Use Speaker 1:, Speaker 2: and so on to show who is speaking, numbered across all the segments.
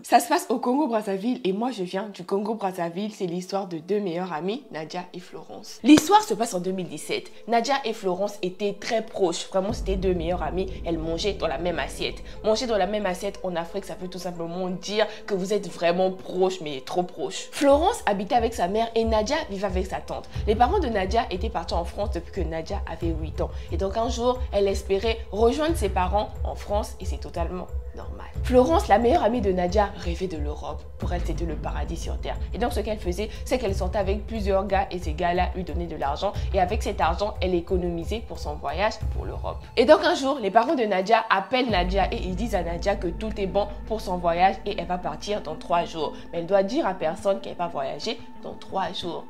Speaker 1: Ça se passe au Congo-Brazzaville et moi je viens du Congo-Brazzaville. C'est l'histoire de deux meilleures amies, Nadia et Florence. L'histoire se passe en 2017. Nadia et Florence étaient très proches. Vraiment, c'était deux meilleures amies. Elles mangeaient dans la même assiette. Manger dans la même assiette en Afrique, ça veut tout simplement dire que vous êtes vraiment proches, mais trop proches. Florence habitait avec sa mère et Nadia vivait avec sa tante. Les parents de Nadia étaient partis en France depuis que Nadia avait 8 ans. Et donc un jour, elle espérait rejoindre ses parents en France et c'est totalement normal. Florence, la meilleure amie de Nadia, rêvait de l'Europe. Pour elle, c'était le paradis sur terre. Et donc, ce qu'elle faisait, c'est qu'elle sortait avec plusieurs gars et ces gars-là lui donnaient de l'argent. Et avec cet argent, elle économisait pour son voyage pour l'Europe. Et donc, un jour, les parents de Nadia appellent Nadia et ils disent à Nadia que tout est bon pour son voyage et elle va partir dans 3 jours. Mais elle doit dire à personne qu'elle va voyager dans 3 jours.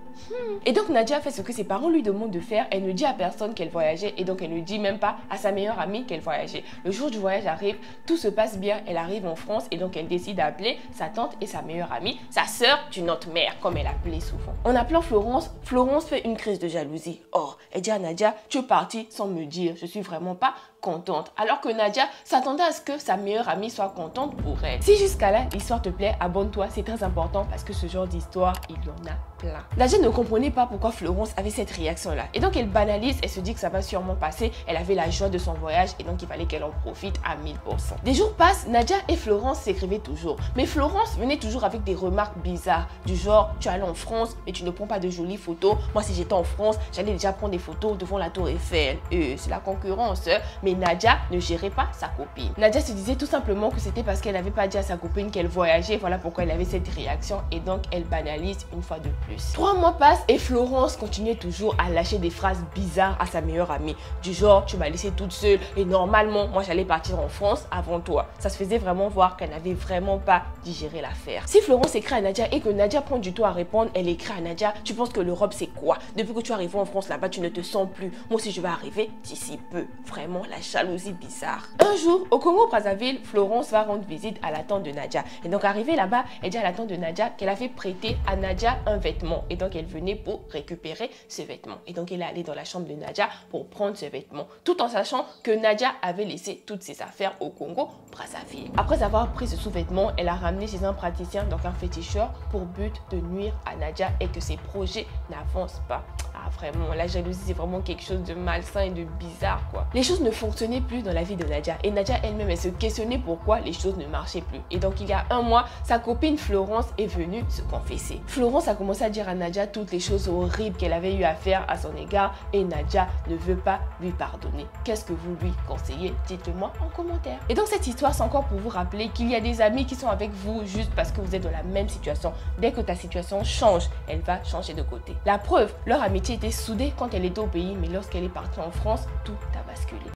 Speaker 1: Et donc Nadia fait ce que ses parents lui demandent de faire. Elle ne dit à personne qu'elle voyageait et donc elle ne dit même pas à sa meilleure amie qu'elle voyageait. Le jour du voyage arrive, tout se passe bien, elle arrive en France et donc elle décide d'appeler sa tante et sa meilleure amie, sa sœur d'une autre mère, comme elle appelait souvent. En appelant Florence, Florence fait une crise de jalousie. Oh, elle dit à Nadia, tu es partie sans me dire, je suis vraiment pas contente. Alors que Nadia s'attendait à ce que sa meilleure amie soit contente pour elle. Si jusqu'à là, l'histoire te plaît, abonne-toi, c'est très important parce que ce genre d'histoire, il y en a plein. Nadia ne comprenait pas pourquoi Florence avait cette réaction-là. Et donc elle banalise, elle se dit que ça va sûrement passer. Elle avait la joie de son voyage et donc il fallait qu'elle en profite à 1000%. Des jours passent, Nadia et Florence s'écrivaient toujours. Mais Florence venait toujours avec des remarques bizarres. Du genre, tu es allée en France, mais tu ne prends pas de jolies photos. Moi, si j'étais en France, j'allais déjà prendre des photos devant la tour Eiffel. C'est la concurrence. Mais Nadia ne gérait pas sa copine. Nadia se disait tout simplement que c'était parce qu'elle n'avait pas dit à sa copine qu'elle voyageait. Voilà pourquoi elle avait cette réaction. Et donc, elle banalise une fois de plus. 3 mois passent et Florence continuait toujours à lâcher des phrases bizarres à sa meilleure amie. Du genre, tu m'as laissée toute seule et normalement, moi, j'allais partir en France avant toi. Ça se faisait vraiment voir qu'elle n'avait vraiment pas digéré l'affaire. Si Florence écrit à Nadia et que Nadia prend du temps à répondre, elle écrit à Nadia, tu penses que l'Europe, c'est quoi? Depuis que tu es arrivé en France là-bas, tu ne te sens plus. Moi aussi, je vais arriver d'ici peu. Vraiment, la jalousie bizarre. Un jour, au Congo-Brazzaville, Florence va rendre visite à la tante de Nadia. Et donc, arrivée là-bas, elle dit à la tante de Nadia qu'elle avait prêté à Nadia un vêtement. Et donc, elle venait pour récupérer ce vêtement. Et donc, elle est allée dans la chambre de Nadia pour prendre ce vêtement, tout en sachant que Nadia avait laissé toutes ses affaires au Congo-Brazzaville. Après avoir pris ce sous-vêtement, elle a ramené chez un praticien, donc un féticheur, pour but de nuire à Nadia et que ses projets n'avancent pas. Ah, vraiment, la jalousie, c'est vraiment quelque chose de malsain et de bizarre, quoi. Les choses ne fonctionnaient plus dans la vie de Nadia. Et Nadia elle-même, elle se questionnait pourquoi les choses ne marchaient plus. Et donc, il y a un mois, sa copine Florence est venue se confesser. Florence a commencé à dire à Nadia toutes les choses horribles qu'elle avait eu à faire à son égard. Et Nadia ne veut pas lui pardonner. Qu'est-ce que vous lui conseillez? Dites-le-moi en commentaire. Et donc, cette histoire, c'est encore pour vous rappeler qu'il y a des amis qui sont avec vous juste parce que vous êtes dans la même situation. Dès que ta situation change, elle va changer de côté. La preuve, leur amitié était soudée quand elle était au pays, mais lorsqu'elle est partie en France, tout a basculé.